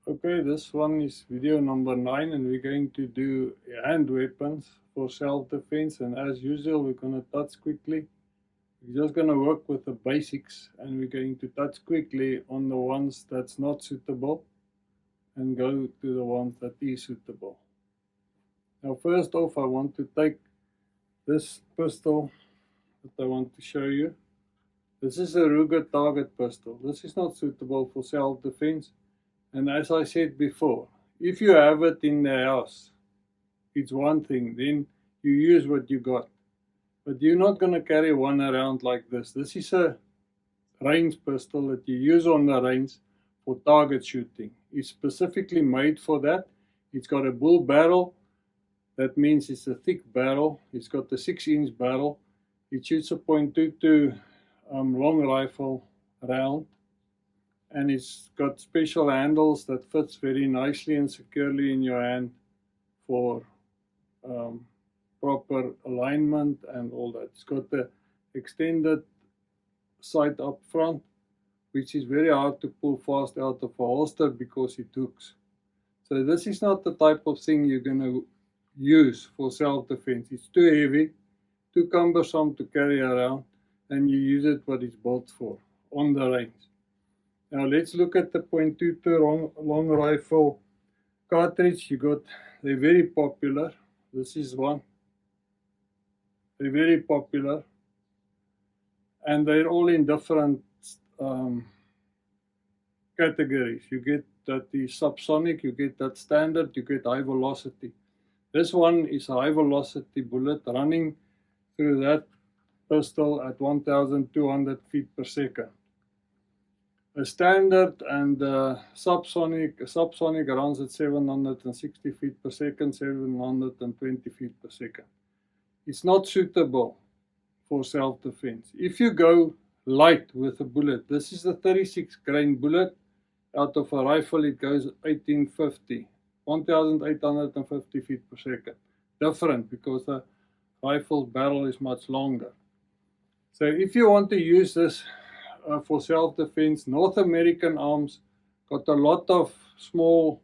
Okay, this one is video number 9 and we're going to do hand weapons for self-defense, and as usual we're going to touch quickly. We're just going to work with the basics and we're going to touch quickly on the ones that's not suitable and go to the ones that is suitable. Now first off, I want to take this pistol that I want to show you. This is a Ruger target pistol. This is not suitable for self-defense. And as I said before, if you have it in the house, it's one thing, then you use what you got. But you're not going to carry one around like this. This is a range pistol that you use on the range for target shooting. It's specifically made for that. It's got a bull barrel. That means it's a thick barrel. It's got a 6-inch barrel. It shoots a .22 long rifle round. And it's got special handles that fits very nicely and securely in your hand for proper alignment and all that. It's got the extended sight up front, which is very hard to pull fast out of a holster because it hooks. So this is not the type of thing you're going to use for self-defense. It's too heavy, too cumbersome to carry around, and you use it what it's built for, on the range. Now let's look at the .22 long rifle cartridge. They're very popular. This is one. They're very popular, and they're all in different categories. You get that the subsonic, you get that standard, you get high velocity. This one is a high velocity bullet running through that pistol at 1,200 feet per second. A standard and subsonic runs at 760 feet per second, 720 feet per second. It's not suitable for self-defense. If you go light with a bullet, this is a 36 grain bullet. Out of a rifle it goes 1850, 1850 feet per second. Different because the rifle's barrel is much longer. So if you want to use this for self-defense, North American Arms got a lot of small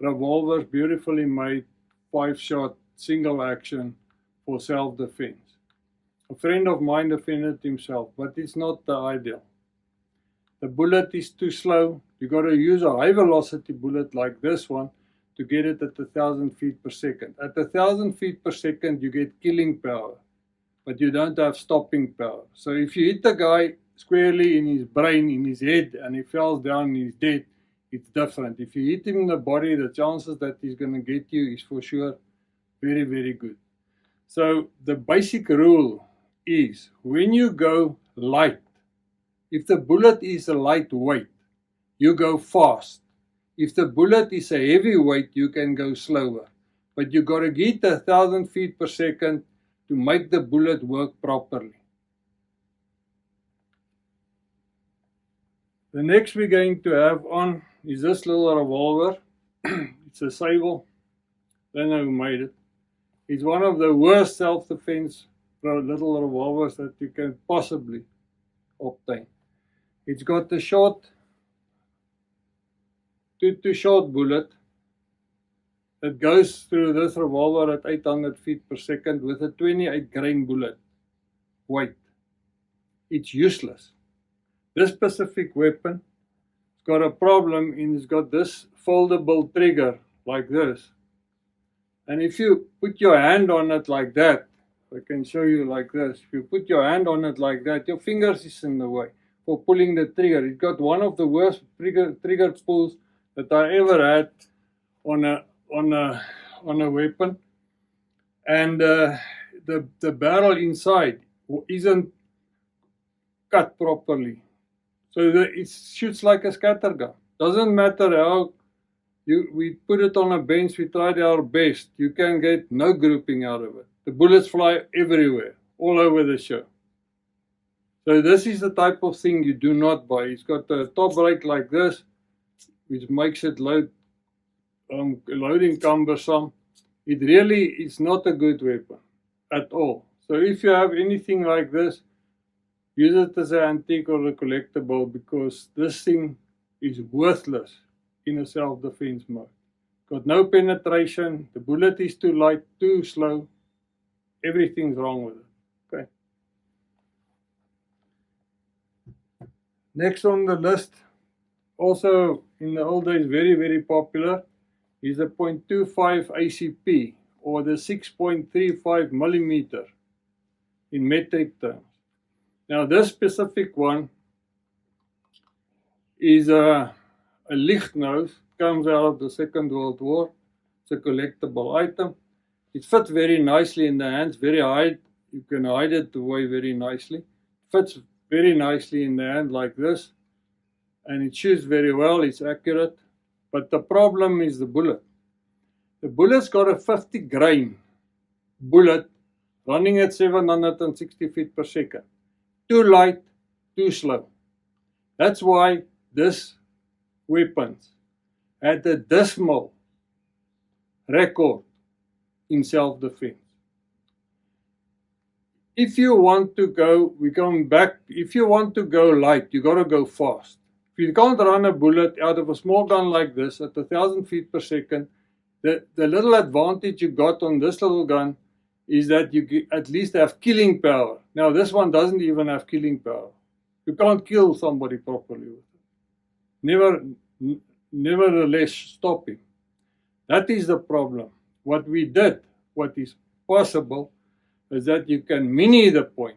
revolvers, beautifully made, 5-shot, single action for self-defense. A friend of mine defended himself, but it's not the ideal. The bullet is too slow. You got to use a high velocity bullet like this one to get it at 1,000 feet per second. At 1,000 feet per second you get killing power, but you don't have stopping power. So if you hit the guy squarely in his brain, in his head, and he falls down and he's dead, it's different. If you hit him in the body, the chances that he's going to get you is for sure very, very good. So the basic rule is when you go light, if the bullet is a lightweight, you go fast. If the bullet is a heavyweight, you can go slower. But you got to get 1,000 feet per second to make the bullet work properly. The next we're going to have on is this little revolver. It's a Sable. I don't know who made it. It's one of the worst self-defense little revolvers that you can possibly obtain. It's got the short, too short bullet that goes through this revolver at 800 feet per second with a 28 grain bullet weight. It's useless. This specific weapon has got a problem in it's got this foldable trigger like this. And if you put your hand on it like that, I can show you like this. If you put your hand on it like that, your fingers is in the way for pulling the trigger. It got one of the worst trigger pulls that I ever had on a weapon. And the barrel inside isn't cut properly. So it shoots like a scattergun. Doesn't matter how we put it on a bench, we tried our best. You can get no grouping out of it. The bullets fly everywhere, all over the show. So this is the type of thing you do not buy. It's got a top brake like this, which makes it loading cumbersome. It really is not a good weapon at all. So if you have anything like this, use it as an antique or a collectible, because this thing is worthless in a self-defense mode. Got no penetration, the bullet is too light, too slow, everything's wrong with it. Okay. Next on the list, also in the old days very, very popular, is the .25 ACP or the 6.35 millimeter in metric terms. Now this specific one is a lichtnose, comes out of the Second World War. It's a collectible item. It fits very nicely in the hands, very high. You can hide it away very nicely. Fits very nicely in the hand like this, and it shoots very well, it's accurate. But the problem is the bullet. The bullet's got a 50 grain bullet running at 760 feet per second. Too light, too slow. That's why this weapon had a dismal record in self-defense. If you want to go, we're coming back, if you want to go light, you got to go fast. If you can't run a bullet out of a small gun like this at 1,000 feet per second, the little advantage you got on this little gun is that you at least have killing power. Now this one doesn't even have killing power. You can't kill somebody properly with it. Nevertheless, stop him. That is the problem. What we did, what is possible, is that you can mini the point.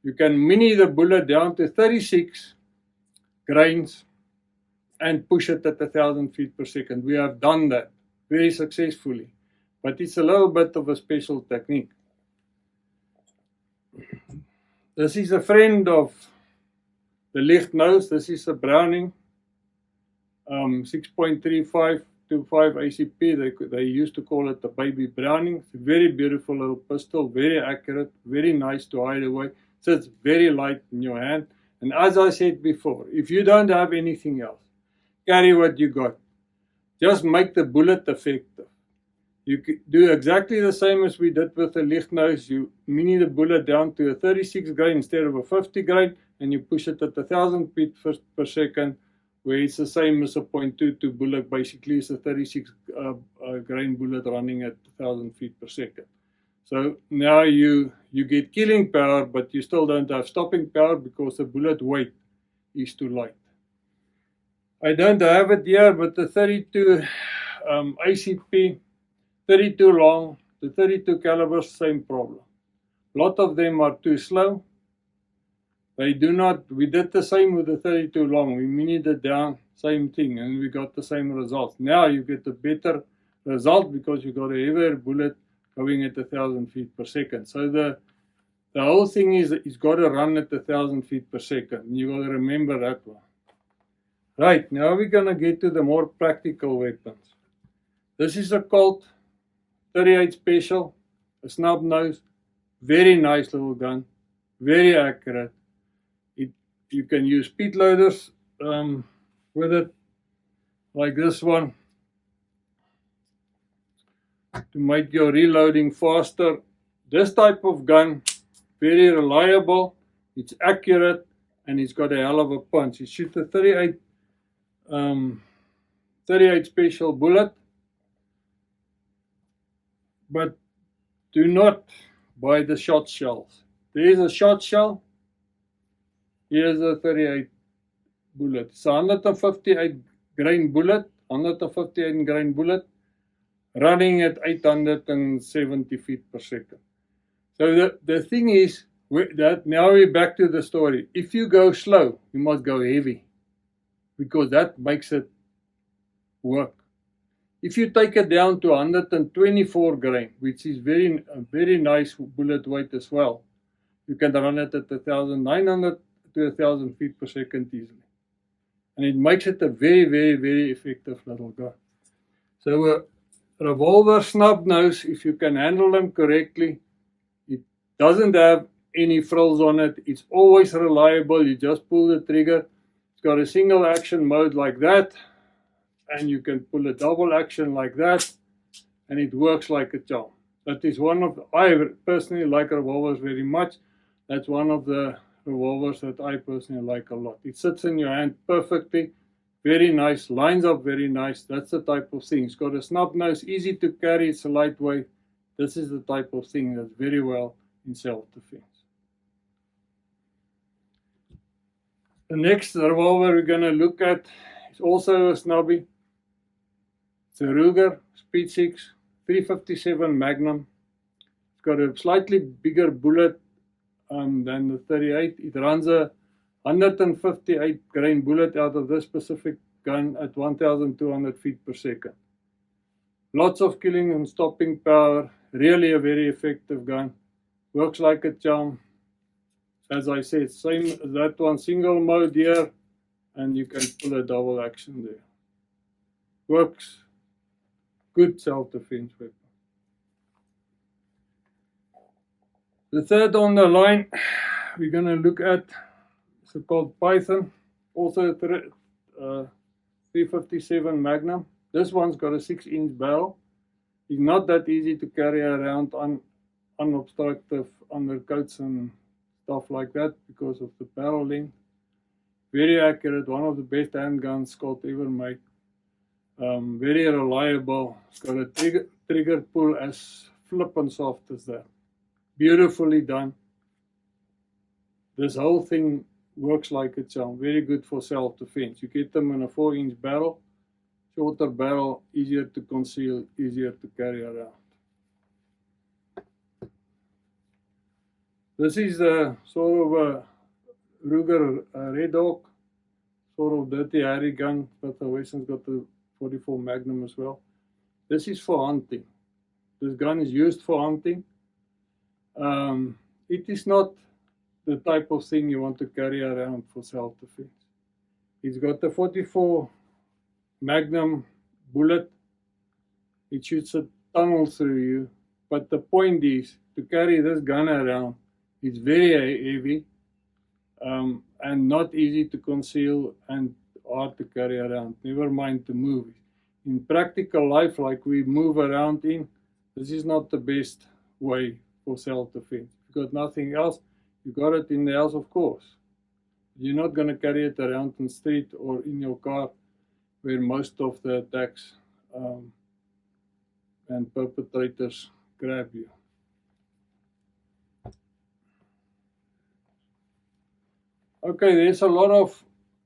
You can mini the bullet down to 36 grains and push it at 1,000 feet per second. We have done that very successfully, but it's a little bit of a special technique. This is a friend of the lichtnose. This is a Browning 6.35 to 5 ACP. They used to call it the baby Browning. It's a very beautiful little pistol, very accurate, very nice to hide away. So it's very light in your hand. And as I said before, if you don't have anything else, carry what you got. Just make the bullet effective. You could do exactly the same as we did with the lichtnose. You mini the bullet down to a 36 grain instead of a 50 grain, and you push it at 1,000 feet per second, where it's the same as a .22 bullet. Basically, it's a 36 grain bullet running at 1,000 feet per second. So now you get killing power, but you still don't have stopping power because the bullet weight is too light. I don't have it here, but the 32 ACP, 32 long, the 32 caliber, same problem. A lot of them are too slow. They do not, we did the same with the 32 long. We minied it down, same thing, and we got the same results. Now you get a better result because you got a heavier bullet going at 1,000 feet per second. So the whole thing is it's got to run at 1,000 feet per second. You got to remember that one. Right, now we're going to get to the more practical weapons. This is a Colt 38 Special, a snub nose, very nice little gun, very accurate. You can use speed loaders with it, like this one, to make your reloading faster. This type of gun, very reliable, it's accurate, and it's got a hell of a punch. It shoots a 38 Special bullet, but do not buy the shot shells. There is a shot shell. Here's a 38 bullet. It's a 158 grain bullet, 158 grain bullet, running at 870 feet per second. So the thing is, that now we're back to the story. If you go slow, you must go heavy, because that makes it work. If you take it down to 124 grain, which is a very nice bullet weight as well, you can run it at 1,900 to 1,000 feet per second easily. And it makes it a very, very, very effective little gun. So a revolver snub nose, if you can handle them correctly, it doesn't have any frills on it. It's always reliable. You just pull the trigger. It's got a single action mode like that, and you can pull a double action like that, and it works like a charm. That is one of I personally like revolvers very much. That's one of the revolvers that I personally like a lot. It sits in your hand perfectly, Very nice, lines up very nice. That's the type of thing. It's got a snub nose, easy to carry, it's a lightweight. This is the type of thing that's very well in self-defense. The next revolver we're going to look at is also a snubby. It's a Ruger Speed 6 357 Magnum. It's got a slightly bigger bullet than the 38. It runs a 158 grain bullet out of this specific gun at 1,200 feet per second. Lots of killing and stopping power. Really a very effective gun. Works like a charm. As I said, same as that one, single mode here, and you can pull a double action there. Works. Good self-defense weapon. The third on the line we're going to look at is called Python, also a 357 Magnum. This one's got a 6-inch barrel. It's not that easy to carry around on unobstructed undercoats and stuff like that because of the barrel length. Very accurate, one of the best handguns Scott ever made. Very reliable. It's got a trigger pull as flippin' soft as that. Beautifully done. This whole thing works like a charm. Very good for self-defense. You get them in a 4-inch barrel. Shorter barrel, easier to conceal, easier to carry around. This is a sort of a Ruger Red Hawk, sort of dirty Harry gun, but the Wesson's got the 44 Magnum as well. This is for hunting. This gun is used for hunting. It is not the type of thing you want to carry around for self-defense. It's got the 44 Magnum bullet. It shoots a tunnel through you, but the point is to carry this gun around. It's very heavy and not easy to conceal and hard to carry around. Never mind to move. In practical life, like we move around in, this is not the best way for self-defense. If you've got nothing else, you got it in the house, of course. You're not going to carry it around in the street or in your car where most of the attacks and perpetrators grab you. Okay, there's a lot of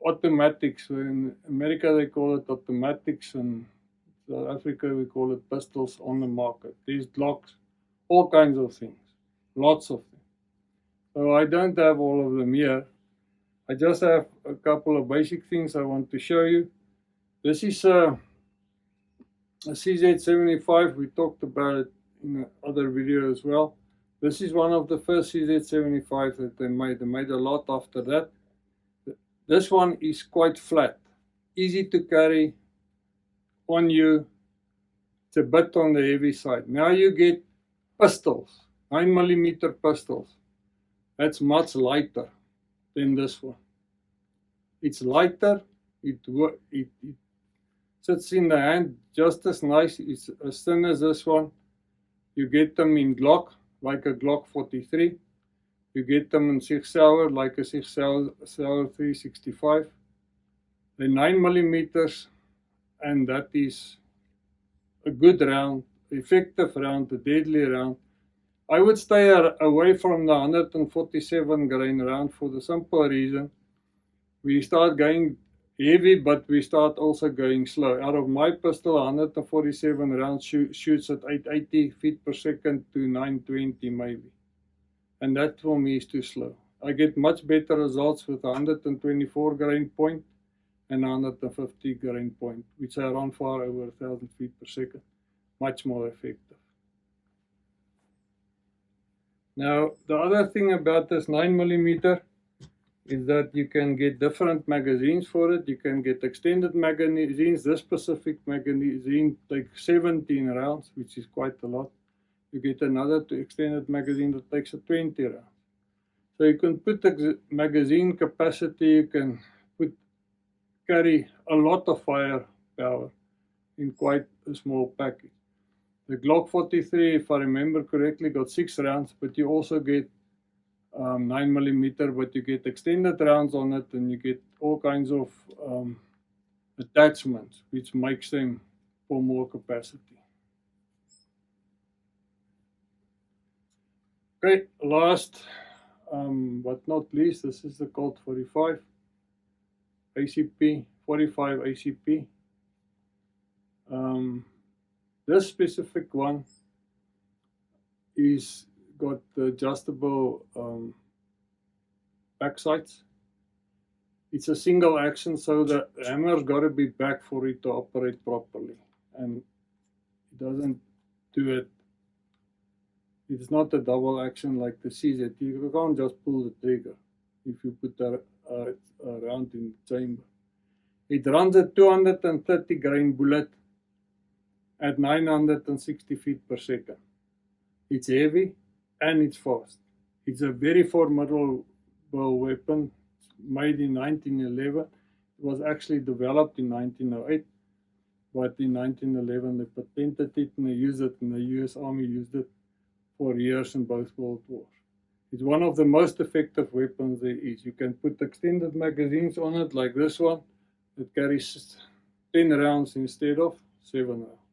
automatics. In America they call it automatics, and South Africa we call it pistols on the market. There's Glocks, all kinds of things, lots of things. So I don't have all of them here. I just have a couple of basic things I want to show you. This is a CZ75. We talked about it in another video as well. This is one of the first CZ75 that they made. They made a lot after that. This one is quite flat, easy to carry on you. It's a bit on the heavy side. Now you get pistols, 9mm pistols. That's much lighter than this one. It's lighter. It sits in the hand just as nice. It's as thin as this one. You get them in Glock, like a Glock 43. You get them in Sig Sauer, like a Sig Sauer 365. They're 9mm, and that is a good round, effective round, a deadly round. I would stay away from the 147 grain round for the simple reason we start going heavy, but we start also going slow. Out of my pistol, 147 rounds shoots at 880 feet per second to 920 maybe. And that for me is too slow. I get much better results with 124 grain point and 150 grain point, which are on far over 1,000 feet per second. Much more effective. Now, the other thing about this 9mm is that you can get different magazines for it. You can get extended magazines. This specific magazine takes 17 rounds, which is quite a lot. You get another extended magazine that takes 20 rounds. So you can put the magazine capacity, you can carry a lot of firepower in quite a small package. The Glock 43, if I remember correctly, got 6 rounds, but you also get 9mm, but you get extended rounds on it, and you get all kinds of attachments, which makes them for more capacity. Okay, last but not least, this is the Colt 45 ACP, 45 ACP. This specific one is got the adjustable back sights. It's a single action, so the hammer's got to be back for it to operate properly, and it doesn't do it. It's not a double action like the CZ. You can't just pull the trigger if you put that around in the chamber. It runs a 230 grain bullet at 960 feet per second. It's heavy and it's fast. It's a very formidable weapon. Made in 1911. It was actually developed in 1908, but in 1911 they patented it and they used it, and the US Army used it for years in both World Wars. It's one of the most effective weapons there is. You can put extended magazines on it like this one. It carries 10 rounds instead of 7 rounds.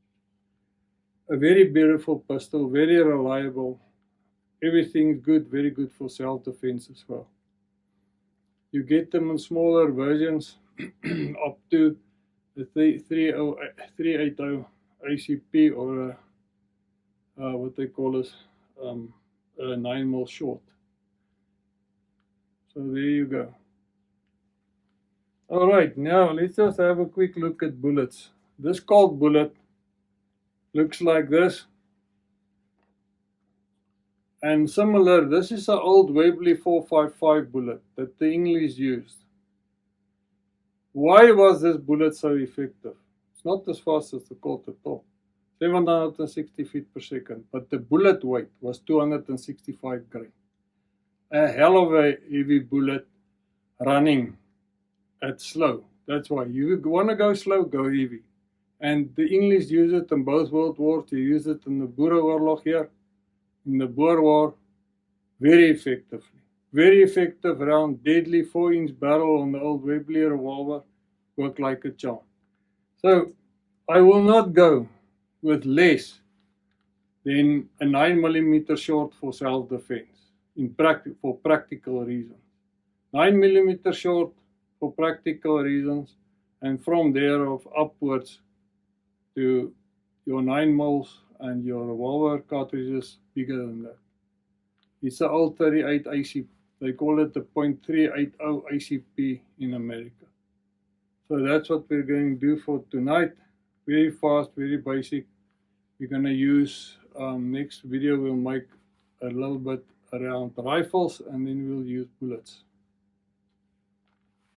A very beautiful pistol, very reliable. Everything's good, very good for self-defense as well. You get them in smaller versions up to the 380 ACP or what they call is a 9mm short. So there you go. Alright, now let's just have a quick look at bullets. This Colt bullet looks like this. And similar, this is an old Webley 455 bullet that the English used. Why was this bullet so effective? It's not as fast as the Colt at all. 760 feet per second, but the bullet weight was 265 grain. A hell of a heavy bullet running at slow. That's why you want to go slow, go heavy. And the English use it in both World Wars. They use it in the Boereoorlog here. In the Boer War, very effectively. Very effective round, deadly 4-inch barrel on the old Webley revolver, worked like a charm. So I will not go with less than a 9mm short for self-defense for practical reasons. 9mm short for practical reasons, and from there upwards to your 9mm and your revolver cartridges bigger than that. It's an old 38 ACP. They call it the .380 ACP in America. So that's what we're going to do for tonight. Very fast, very basic. We're going to use, next video we'll make a little bit around rifles, and then we'll use bullets.